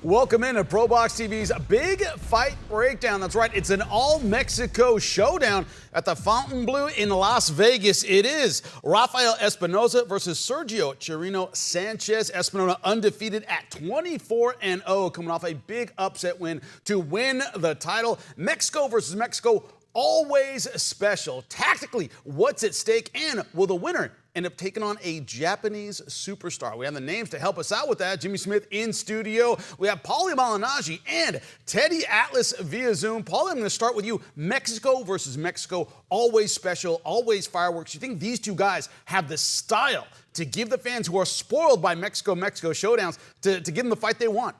Welcome into ProBox TV's Big Fight Breakdown. That's right, it's an all-Mexico showdown at the Fontainebleau in Las Vegas. It is Rafael Espinoza versus Sergio Cherino Sanchez. Espinoza undefeated at 24-0, coming off a big upset win to win the title. Mexico versus Mexico, always special. Tactically, what's at stake, and will the winner end up taking on a Japanese superstar? We have the names to help us out with that. Jimmy Smith in studio. We have Paulie Malignaggi and Teddy Atlas via Zoom. Paulie, I'm going to start with you. Mexico versus Mexico, always special, always fireworks. You think these two guys have the style to give the fans who are spoiled by Mexico showdowns to give them the fight they want?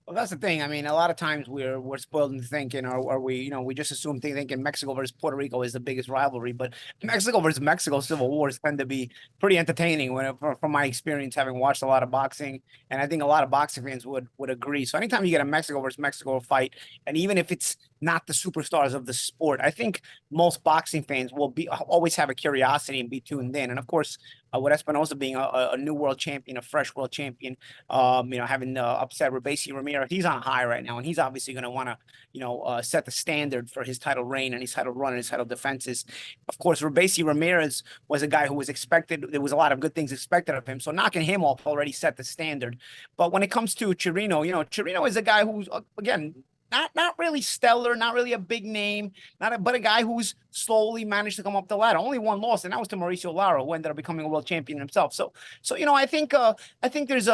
Well, that's the thing. I mean, a lot of times we're spoiled into thinking, or we just assume thinking Mexico versus Puerto Rico is the biggest rivalry. But Mexico versus Mexico civil wars tend to be pretty entertaining from my experience, having watched a lot of boxing, and I think a lot of boxing fans would agree. So anytime you get a Mexico versus Mexico fight, and even if it's not the superstars of the sport, I think most boxing fans will always have a curiosity and be tuned in. And of course, with Espinoza being a new world champion, a fresh world champion, having upset Rebesi Ramirez, he's on a high right now, and he's obviously going to want to, set the standard for his title reign and his title run and his title defenses. Of course, Rebesi Ramirez was a guy who was expected. There was a lot of good things expected of him, so knocking him off already set the standard. But when it comes to Chirino, Chirino is a guy who's, again, not really stellar, not really a big name, but a guy who's slowly managed to come up the ladder. Only one loss, and that was to Mauricio Lara, who ended up becoming a world champion himself. So I think there's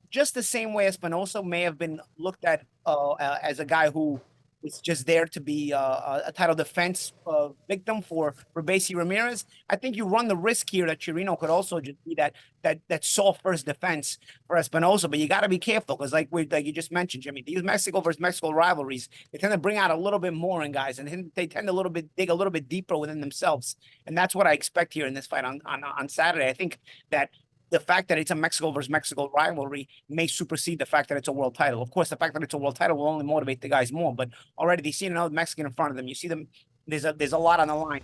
just the same way Espinoza may have been looked at as a guy who is just there to be a title defense victim for Rebesi Ramirez. I think you run the risk here that Chirino could also just be that soft first defense for Espinoza, but you got to be careful because, like you just mentioned, Jimmy, these Mexico versus Mexico rivalries, they tend to bring out a little bit more in guys, and they tend to dig a little bit deeper within themselves, and that's what I expect here in this fight on Saturday. I think that the fact that it's a Mexico versus Mexico rivalry may supersede the fact that it's a world title. Of course, the fact that it's a world title will only motivate the guys more, but already they see another Mexican in front of them. You see them, there's a lot on the line,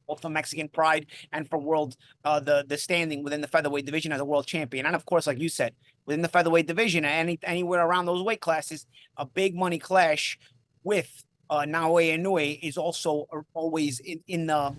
both for Mexican pride and for world the standing within the featherweight division as a world champion. And of course, like you said, within the featherweight division, anywhere around those weight classes, a big money clash with Naoya Inoue is also always in the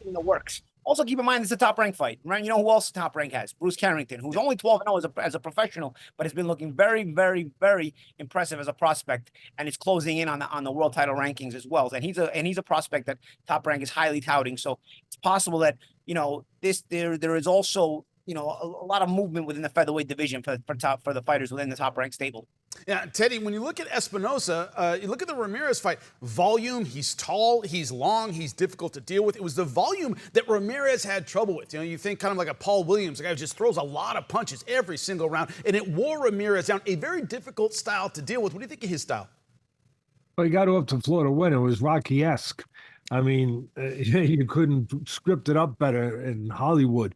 works. Also, keep in mind, it's a top-ranked fight, right? You know who else the top rank has? Bruce Carrington, who's only 12-0 as a professional, but has been looking very, very, very impressive as a prospect, and is closing in on the world title rankings as well. And he's a prospect that Top Rank is highly touting. So it's possible that there is also a lot of movement within the featherweight division for the fighters within the Top Rank stable. Yeah, Teddy, when you look at Espinoza, you look at the Ramirez fight, volume, he's tall, he's long, he's difficult to deal with. It was the volume that Ramirez had trouble with. You think kind of like a Paul Williams, a guy who just throws a lot of punches every single round, and it wore Ramirez down. A very difficult style to deal with. What do you think of his style? Well, he got off to Florida win. It was Rocky-esque. I mean, you couldn't script it up better in Hollywood.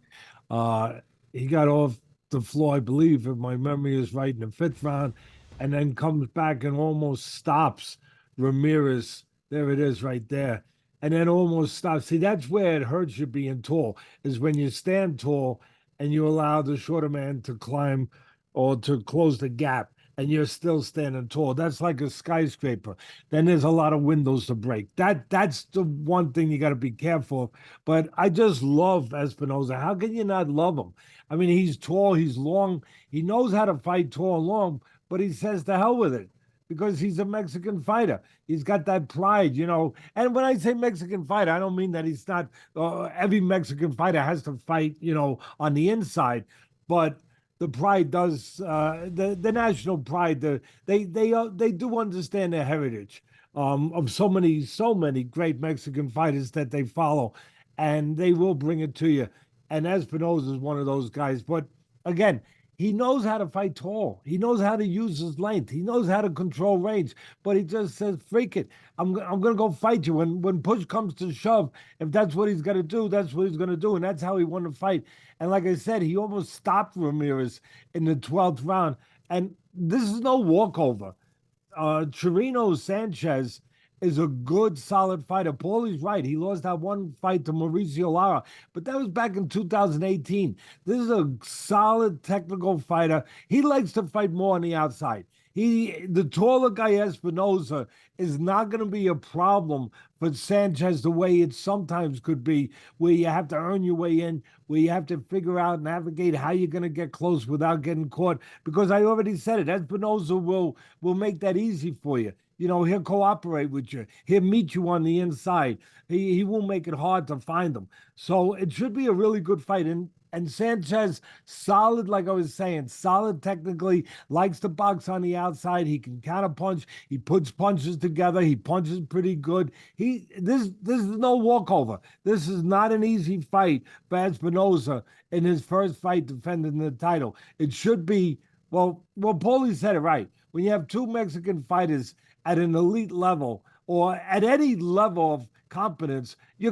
He got off the floor, I believe, if my memory is right, in the fifth round, and then comes back and almost stops Ramirez. There it is right there. And then almost stops. See, that's where it hurts you being tall, is when you stand tall and you allow the shorter man to climb or to close the gap, and you're still standing tall. That's like a skyscraper. Then there's a lot of windows to break. That's the one thing you got to be careful of. But I just love Espinoza. How can you not love him? I mean, he's tall, he's long. He knows how to fight tall and long, but he says to hell with it because he's a Mexican fighter. He's got that pride, And when I say Mexican fighter, I don't mean that he's not every Mexican fighter has to fight, on the inside. But the pride does, the national pride, they do understand their heritage of so many great Mexican fighters that they follow, and they will bring it to you. And Espinoza is one of those guys. But again, he knows how to fight tall. He knows how to use his length. He knows how to control range. But he just says, freak it. I'm going to go fight you. When push comes to shove, if that's what he's going to do, that's what he's going to do. And that's how he won the fight. And like I said, he almost stopped Ramirez in the 12th round. And this is no walkover. Chirino Sanchez is a good, solid fighter. Paulie's right. He lost that one fight to Mauricio Lara, but that was back in 2018. This is a solid technical fighter. He likes to fight more on the outside. The taller guy Espinoza is not going to be a problem for Sanchez the way it sometimes could be, where you have to earn your way in, where you have to figure out, navigate how you're going to get close without getting caught. Because I already said it, Espinoza will make that easy for you. He'll cooperate with you. He'll meet you on the inside. He won't make it hard to find them. So it should be a really good fight. And Sanchez, solid, like I was saying, solid technically, likes to box on the outside. He can counterpunch. He puts punches together. He punches pretty good. This is no walkover. This is not an easy fight for Espinoza in his first fight defending the title. It should be, well, Paulie said it right. When you have two Mexican fighters at an elite level or at any level of competence, you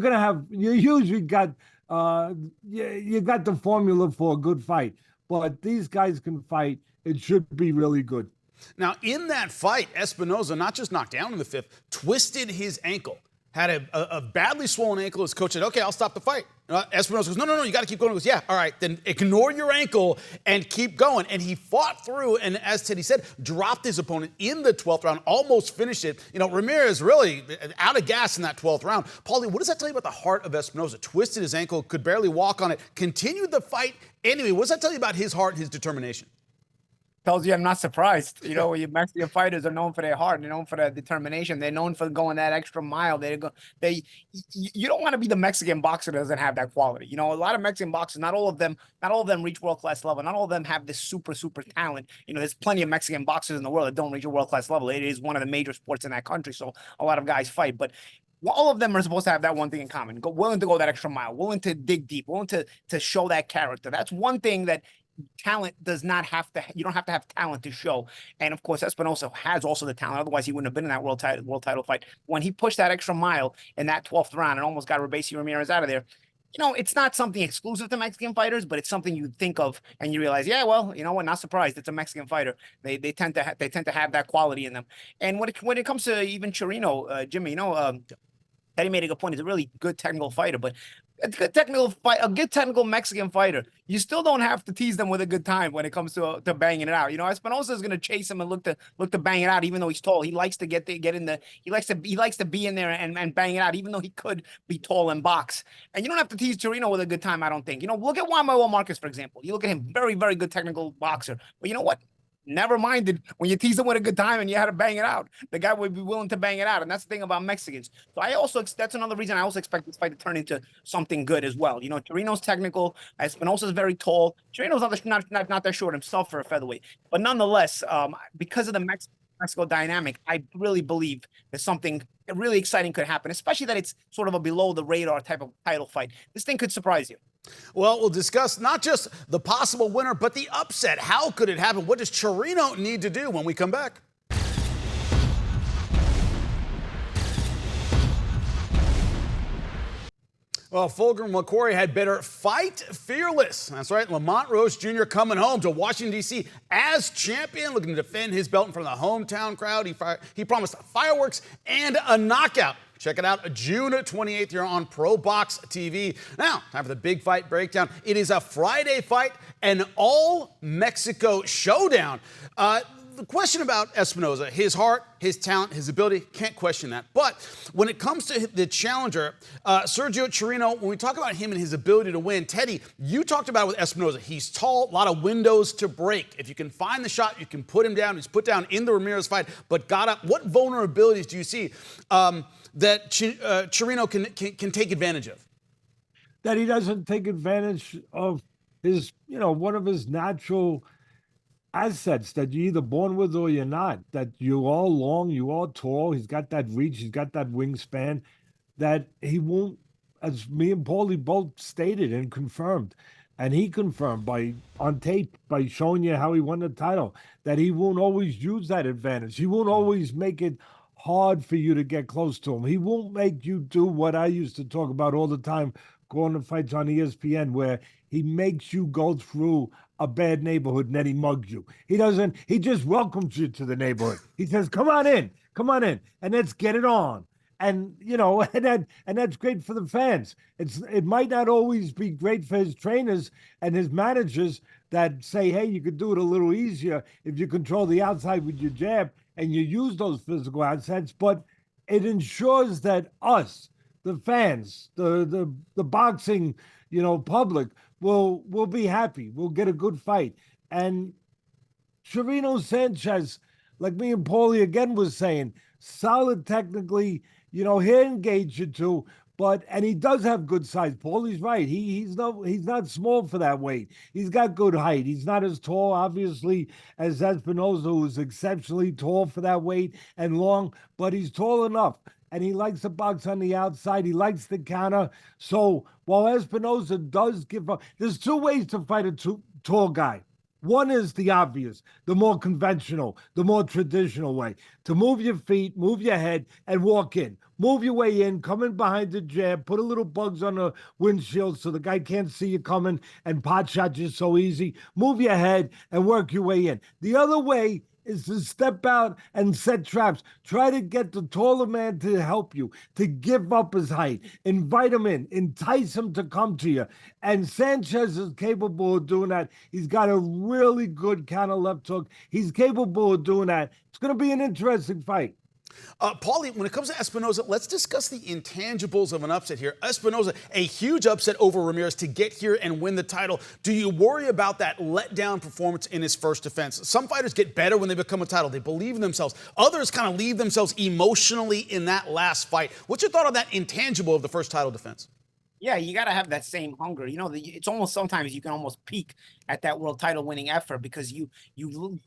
usually got you got the formula for a good fight. But these guys can fight. It should be really good. Now, in that fight, Espinoza not just knocked down in the fifth, twisted his ankle. Had a badly swollen ankle. His coach said, okay, I'll stop the fight. Espinoza goes, no, you got to keep going. He goes, yeah, all right, then ignore your ankle and keep going. And he fought through, and as Teddy said, dropped his opponent in the 12th round, almost finished it. Ramirez really out of gas in that 12th round. Paulie, what does that tell you about the heart of Espinoza? Twisted his ankle, could barely walk on it, continued the fight anyway. What does that tell you about his heart and his determination? Tells you I'm not surprised. Your Mexican fighters are known for their heart. They're known for their determination. They're known for going that extra mile. You don't want to be the Mexican boxer that doesn't have that quality. A lot of Mexican boxers, not all of them reach world-class level. Not all of them have this super talent. There's plenty of Mexican boxers in the world that don't reach a world-class level. It is one of the major sports in that country, so a lot of guys fight. But all of them are supposed to have that one thing in common: willing to go that extra mile, willing to dig deep, willing to show that character. That's one thing that talent does not have to. You don't have to have talent to show. And of course, Espinoza has also the talent. Otherwise, he wouldn't have been in that world title fight. When he pushed that extra mile in that 12th round and almost got Ramirez out of there, it's not something exclusive to Mexican fighters, but it's something you think of and you realize, yeah, well, what? Not surprised. It's a Mexican fighter. They tend to have that quality in them. And when it comes to even Chirino, Jimmy, Eddie made a good point. He's a really good technical fighter, but a good technical Mexican fighter, you still don't have to tease them with a good time when it comes to banging it out. Espinoza is going to chase him and look to bang it out, even though he's tall. He likes to get in the. He likes to be in there and bang it out, even though he could be tall and box. And you don't have to tease Chirino with a good time, I don't think. Look at Wbo Marcus, for example. You look at him, very, very good technical boxer. But you know what? Never minded when you tease him with a good time and you had to bang it out. The guy would be willing to bang it out, and that's the thing about Mexicans. So that's another reason I also expect this fight to turn into something good as well. Chirino's technical, Espinosa's very tall. Chirino's not that short himself for a featherweight, but nonetheless, because of the Mexico dynamic, I really believe that something really exciting could happen, especially that it's sort of a below the radar type of title fight. This thing could surprise you. Well, we'll discuss not just the possible winner, but the upset. How could it happen? What does Chirino need to do when we come back? Well, Fulgham McQuarrie had better fight fearless. That's right, Lamont Roche Jr. coming home to Washington, D.C. as champion, looking to defend his belt in front of the hometown crowd. He promised fireworks and a knockout. Check it out June 28th here on ProBox TV. Now, time for the big fight breakdown. It is a Friday fight, an all-Mexico showdown. The question about Espinoza, his heart, his talent, his ability, can't question that. But when it comes to the challenger, Sergio Chirino, when we talk about him and his ability to win, Teddy, you talked about it with Espinoza. He's tall, a lot of windows to break. If you can find the shot, you can put him down. He's put down in the Ramirez fight, but got up. What vulnerabilities do you see that Chirino can take advantage of? That he doesn't take advantage of his, one of his natural assets that you're either born with or you're not, that you're all long, you're all tall, he's got that reach, he's got that wingspan, that he won't, as me and Paulie both stated and confirmed, and he confirmed on tape by showing you how he won the title, that he won't always use that advantage. He won't always make it hard for you to get close to him. He won't make you do what I used to talk about all the time, going to fights on ESPN, where he makes you go through a bad neighborhood and then he mugs you. He just welcomes you to the neighborhood. He says, come on in, and let's get it on. And and that's great for the fans. It might not always be great for his trainers and his managers that say, hey, you could do it a little easier if you control the outside with your jab and you use those physical assets, but it ensures that us, the fans, the boxing, public will be happy. We'll get a good fight. And Chirino Sanchez, like me and Paulie again was saying, solid technically, he'll engage you too. And he does have good size. Paulie's right. He's not small for that weight. He's got good height. He's not as tall, obviously, as Espinoza, who's exceptionally tall for that weight and long, but he's tall enough. And he likes to box on the outside. He likes the counter. So while Espinoza does give up, there's two ways to fight a tall guy. One is the obvious, the more conventional, the more traditional way to move your feet, move your head, and walk in. Move your way in, come in behind the jab, put a little bugs on the windshield so the guy can't see you coming and pot shot you so easy. Move your head and work your way in. The other way is to step out and set traps. Try to get the taller man to help you, to give up his height. Invite him in. Entice him to come to you. And Sanchez is capable of doing that. He's got a really good counter left hook. He's capable of doing that. It's going to be an interesting fight. Paulie, when it comes to Espinoza, let's discuss the intangibles of an upset here. Espinoza, a huge upset over Ramirez to get here and win the title. Do you worry about that letdown performance in his first defense? Some fighters get better when they become a title. They believe in themselves. Others kind of leave themselves emotionally in that last fight. What's your thought on that intangible of the first title defense? Yeah, you got to have that same hunger. It's almost sometimes you can almost peak at that world title winning effort because you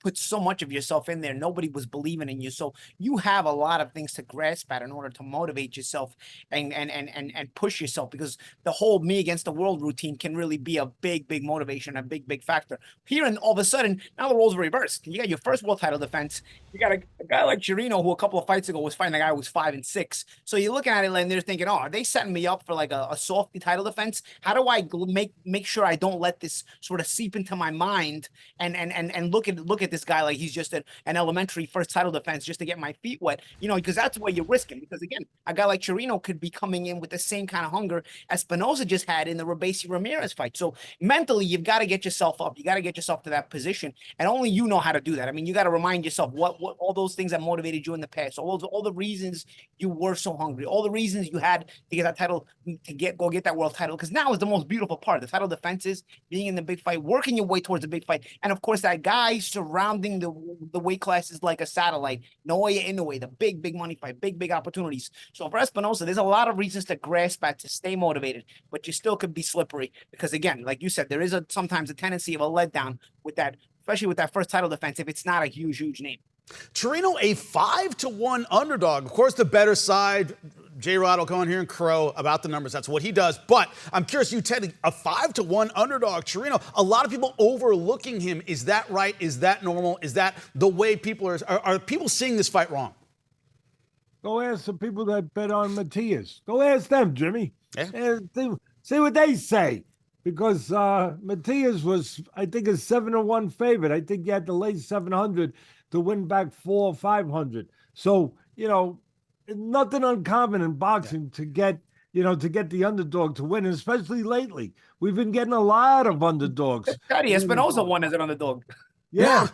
put so much of yourself in there. Nobody was believing in you. So you have a lot of things to grasp at in order to motivate yourself and push yourself, because the whole me against the world routine can really be a big motivation, a big factor. Here, and all of a sudden, now the roles are reversed. You got your first world title defense. You got a guy like Chirino, who a couple of fights ago was fighting a guy who was 5-6. So you're looking at it and they're thinking, oh, are they setting me up for like a softy title defense? How do I make sure I don't let this sort of seep into my mind and look at this guy like he's just an elementary first title defense just to get my feet wet, because that's what you're risking. Because again, a guy like Chirino could be coming in with the same kind of hunger Espinoza just had in the Rabesi Ramirez fight. So mentally, you've got to get yourself up. You got to get yourself to that position, and only you know how to do that. I mean, you got to remind yourself what all those things that motivated you in the past, all the reasons you were so hungry, all the reasons you had to get that title, to go get that world title. Because now is the most beautiful part. The title defenses, being in the big fight, working your way towards the big fight, and of course that guy surrounding the weight classes like a satellite. Naoya Inoue, the big money fight, big opportunities. So for Espinoza, there's a lot of reasons to grasp at, to stay motivated, but you still could be slippery because again, like you said, there is sometimes a tendency of a letdown with that, especially with that first title defense if it's not a huge name. Chirino, a 5-1 underdog. Of course, the better side. J-Rod will go in here and crow about the numbers. That's what he does. But I'm curious, you, Ted, a 5-1 underdog. Chirino, a lot of people overlooking him. Is that right? Is that normal? Is that the way people are people seeing this fight wrong? Go ask the people that bet on Matias. Go ask them, Jimmy. Yeah. See what they say. Because Matias was, I think, a 7-1 favorite. I think you had to lay 700 to win back 400 or 500. So, nothing uncommon in boxing to get the underdog to win, especially lately. We've been getting a lot of underdogs. Scotty Espinoza won as an underdog. Yeah,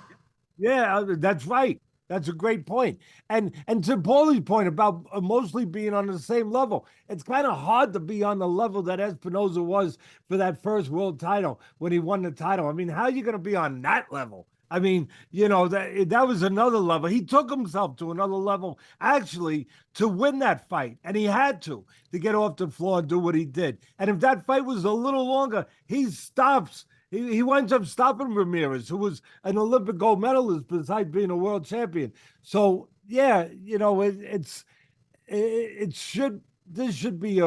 that's right. That's a great point. And to Paulie's point about mostly being on the same level, it's kind of hard to be on the level that Espinoza was for that first world title when he won the title. I mean, how are you going to be on that level? I mean, that was another level. He took himself to another level, actually, to win that fight. And he had to get off the floor and do what he did. And if that fight was a little longer, he stops. He winds up stopping Ramirez, who was an Olympic gold medalist besides being a world champion. So, yeah, this should be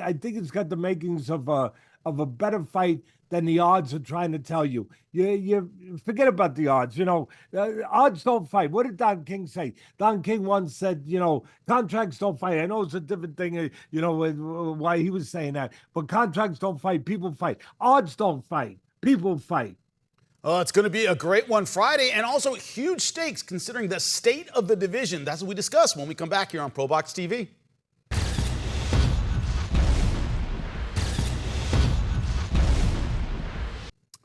I think it's got the makings of a better fight than the odds are trying to tell you. You forget about the odds. Odds don't fight. What did Don King say? Don King once said, contracts don't fight. I know it's a different thing, why he was saying that. But contracts don't fight. People fight. Odds don't fight. People fight. Oh, it's going to be a great one Friday, and also huge stakes considering the state of the division. That's what we discuss when we come back here on ProBox TV.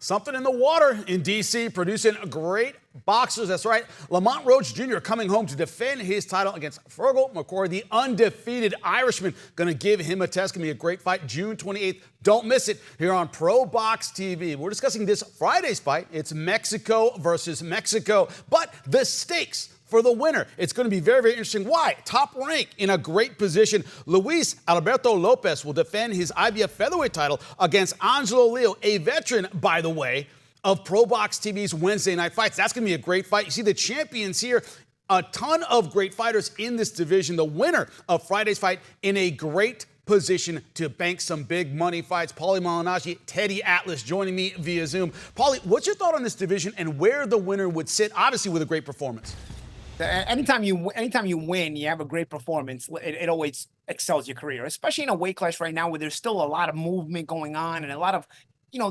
Something in the water in D.C. producing great boxers. That's right. Lamont Roach Jr. coming home to defend his title against Fergal McCoy, the undefeated Irishman. Going to give him a test. Going to be a great fight June 28th. Don't miss it here on ProBox TV. We're discussing this Friday's fight. It's Mexico versus Mexico, but the stakes for the winner. It's going to be very, very interesting. Why? Top rank in a great position. Luis Alberto Lopez will defend his IBF featherweight title against Angelo Leo, a veteran, by the way, of ProBox TV's Wednesday night fights. That's going to be a great fight. You see the champions here. A ton of great fighters in this division. The winner of Friday's fight in a great position to bank some big money fights. Paulie Malignaggi, Teddy Atlas joining me via Zoom. Paulie, what's your thought on this division and where the winner would sit, obviously with a great performance? Anytime you win, you have a great performance. It always excels your career, especially in a weight class right now where there's still a lot of movement going on and a lot of,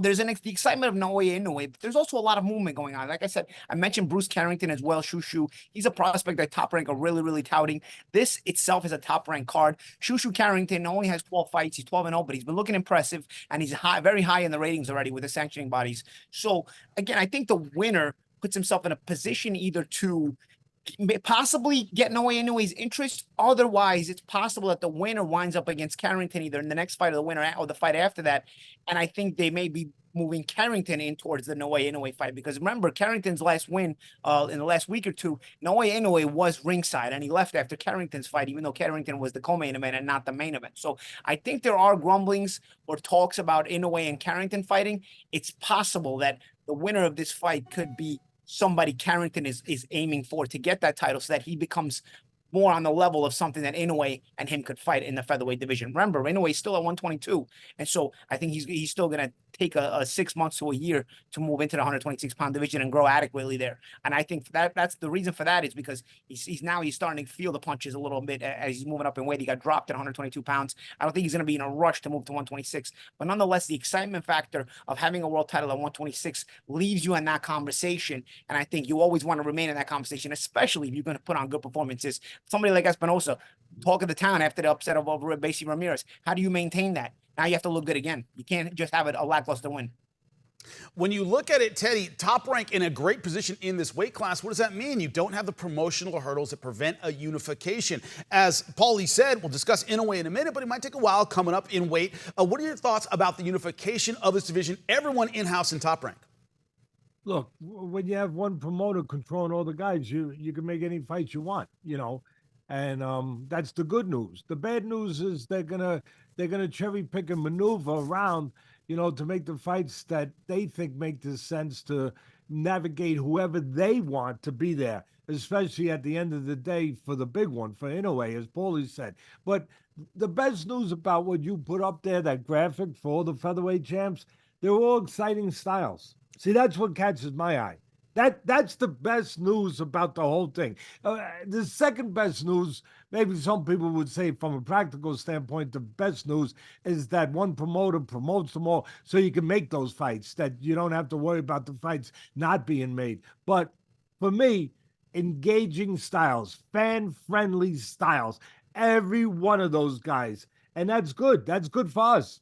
there's the excitement of Naoya Inoue, but there's also a lot of movement going on. Like I said, I mentioned Bruce Carrington as well. Shushu, he's a prospect that Top Rank are really, really touting. This itself is a Top Rank card. Shushu Carrington only has 12 fights. He's 12-0, but he's been looking impressive, and he's very high in the ratings already with the sanctioning bodies. So again, I think the winner puts himself in a position either to possibly get Naoya Inoue's interest. Otherwise, it's possible that the winner winds up against Carrington either in the next fight or the winner or the fight after that. And I think they may be moving Carrington in towards the Naoya Inoue fight, because remember, Carrington's last win in the last week or two, Naoya Inoue was ringside and he left after Carrington's fight, even though Carrington was the co-main event and not the main event. So I think there are grumblings or talks about Inoue and Carrington fighting. It's possible that the winner of this fight could be somebody Carrington is aiming for to get that title, so that he becomes more on the level of something that Inoue and him could fight in the featherweight division. Remember, Inoue is still at 122, and so I think he's still going to take a 6 months to a year to move into the 126-pound division and grow adequately there. And I think that's the reason for that is because he's starting to feel the punches a little bit as he's moving up in weight. He got dropped at 122 pounds. I don't think he's going to be in a rush to move to 126, but nonetheless, the excitement factor of having a world title at 126 leaves you in that conversation, and I think you always want to remain in that conversation, especially if you're going to put on good performances. Somebody like Espinoza, talk of the town after the upset of Rebesi Ramirez. How do you maintain that? Now you have to look good again. You can't just have a lackluster win. When you look at it, Teddy, Top Rank in a great position in this weight class, what does that mean? You don't have the promotional hurdles that prevent a unification. As Paulie said, we'll discuss Inoue in a minute, but it might take a while coming up in weight. What are your thoughts about the unification of this division? Everyone in-house in Top Rank. Look, when you have one promoter controlling all the guys, you can make any fight you want, and that's the good news. The bad news is they're gonna cherry pick and maneuver around, to make the fights that they think make the sense to navigate whoever they want to be there, especially at the end of the day for the big one, for Inoue, as Paulie said. But the best news about what you put up there, that graphic for all the featherweight champs, they're all exciting styles. See, that's what catches my eye. That's the best news about the whole thing. The second best news, maybe some people would say from a practical standpoint, the best news is that one promoter promotes them all so you can make those fights, that you don't have to worry about the fights not being made. But for me, engaging styles, fan-friendly styles, every one of those guys. And that's good. That's good for us.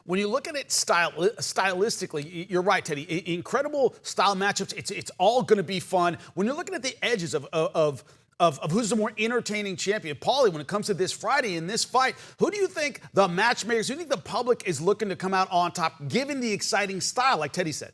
When you look at it stylistically, you're right, Teddy. Incredible style matchups. It's all going to be fun. When you're looking at the edges of who's the more entertaining champion, Paulie, when it comes to this Friday in this fight, who do you think the matchmakers, who do you think the public is looking to come out on top, given the exciting style, like Teddy said?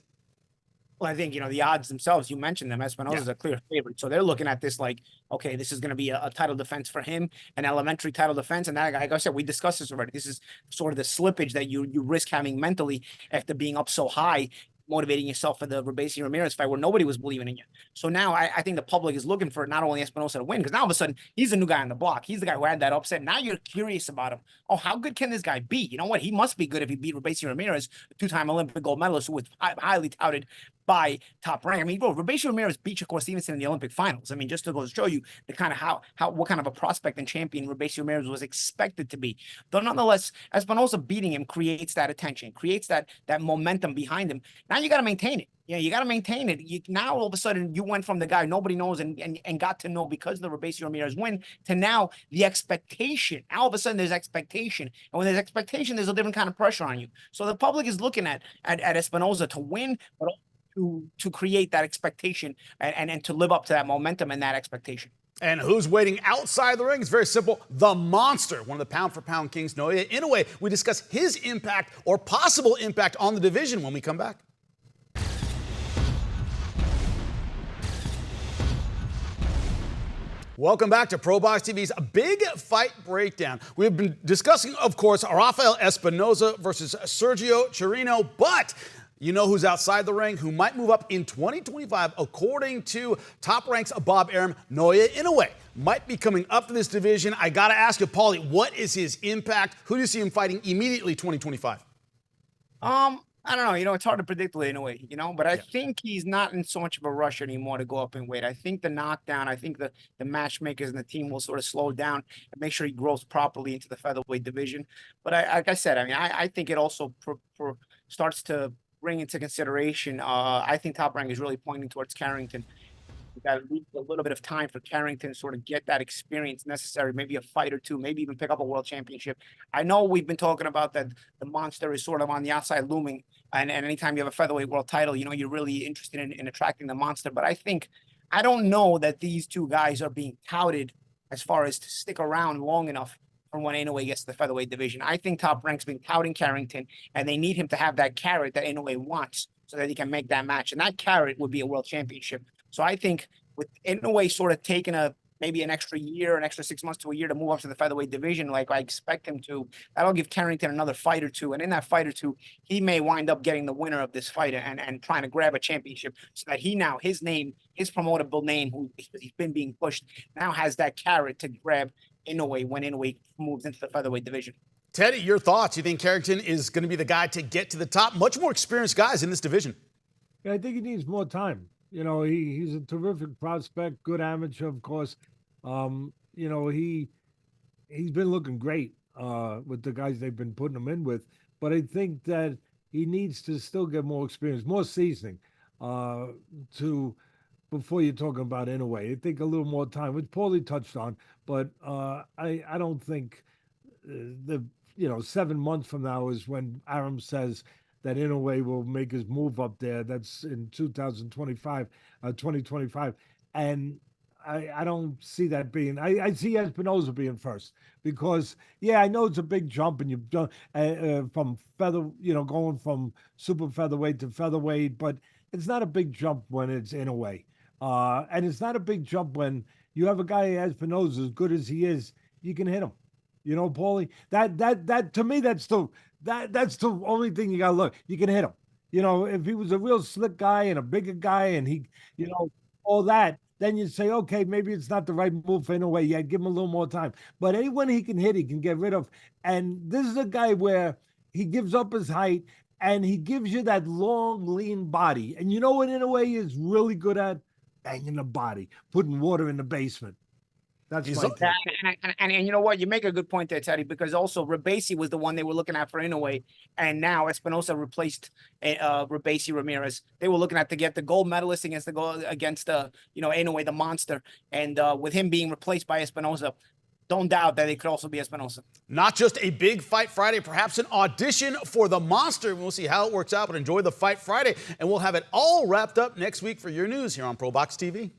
Well, I think, the odds themselves, you mentioned them. Espinoza is a clear favorite. So they're looking at this like, okay, this is going to be a title defense for him, an elementary title defense. And that, like I said, we discussed this already. This is sort of the slippage that you risk having mentally after being up so high, motivating yourself for the Rebesi Ramirez fight where nobody was believing in you. So now I think the public is looking for not only Espinoza to win, because now all of a sudden he's the new guy on the block. He's the guy who had that upset. Now you're curious about him. Oh, how good can this guy be? You know what? He must be good if he beat Rebesi Ramirez, a two-time Olympic gold medalist who was highly touted by Top Rank. I mean, bro, Rebesi Ramirez beat Shakur Stevenson in the Olympic finals. I mean, just to go show you the kind of what kind of a prospect and champion Rebesi Ramirez was expected to be. Though nonetheless, Espinoza beating him creates that attention, creates that momentum behind him. Now now you got to maintain it. Yeah, you got to maintain it. Now all of a sudden you went from the guy nobody knows and got to know because of the Robeisy Ramirez win to now the expectation. Now all of a sudden there's expectation, and when there's expectation, there's a different kind of pressure on you. So the public is looking at Espinoza to win, but to create that expectation and to live up to that momentum and that expectation. And who's waiting outside the ring? It's very simple. The monster, one of the pound-for-pound kings, Naoya Inoue. We discuss his impact or possible impact on the division when we come back. Welcome back to ProBox TV's Big Fight Breakdown. We've been discussing, of course, Rafael Espinoza versus Sergio Chirino, but you know who's outside the ring, who might move up in 2025, according to Top Rank's Bob Arum. Naoya Inoue might be coming up to this division. I got to ask you, Paulie, what is his impact? Who do you see him fighting immediately 2025? I don't know. It's hard to predict in a way, but I think he's not in so much of a rush anymore to go up in weight. I think the knockdown, I think the matchmakers and the team will sort of slow down and make sure he grows properly into the featherweight division. But like I said, I think it also starts to bring into consideration. I think Top Rank is really pointing towards Carrington. We got a little bit of time for Carrington to sort of get that experience necessary, maybe a fight or two, maybe even pick up a world championship. I know we've been talking about that the monster is sort of on the outside looming, and anytime you have a featherweight world title, you're really interested in attracting the monster. But I don't know that these two guys are being touted as far as to stick around long enough from when Inoue gets to the featherweight division. I think Top Rank's been touting Carrington, and they need him to have that carrot that Inoue wants so that he can make that match. And that carrot would be a world championship. So I think with Inoue sort of taking maybe an extra year, an extra 6 months to a year to move up to the featherweight division, like I expect him to, that'll give Carrington another fight or two. And in that fight or two, he may wind up getting the winner of this fight and trying to grab a championship so that his name, his promotable name, he's been being pushed, now has that carrot to grab Inoue when Inoue moves into the featherweight division. Teddy, your thoughts? You think Carrington is going to be the guy to get to the top? Much more experienced guys in this division. Yeah, I think he needs more time. He's a terrific prospect, good amateur, of course. He's been looking great with the guys they've been putting him in with. But I think that he needs to still get more experience, more seasoning before you're talking about Inoue. I think a little more time, which Paulie touched on. But I don't think 7 months from now is when Arum says that Inoue will make his move up there. That's in 2025. And I don't see that being. I see Espinoza being first because, I know it's a big jump, and you've done from going from super featherweight to featherweight, but it's not a big jump when it's Inoue. And it's not a big jump when you have a guy Espinoza, as good as he is, you can hit him. Paulie, that to me, that's the only thing you got to look. You can hit him. If he was a real slick guy and a bigger guy and he, all that, then you'd say, okay, maybe it's not the right move for Inoue. Yeah, give him a little more time. But anyone he can hit, he can get rid of. And this is a guy where he gives up his height and he gives you that long, lean body. And you know what Inoue is really good at? Banging the body, putting water in the basement. That's my take. And you know what? You make a good point there, Teddy, because also Robeisy was the one they were looking at for Inoue, and now Espinoza replaced Robeisy Ramirez. They were looking at to get the gold medalist against Inoue, the monster, and with him being replaced by Espinoza, don't doubt that it could also be Espinoza. Not just a big Fight Friday, perhaps an audition for the monster. We'll see how it works out, but enjoy the Fight Friday, and we'll have it all wrapped up next week for your news here on ProBox TV.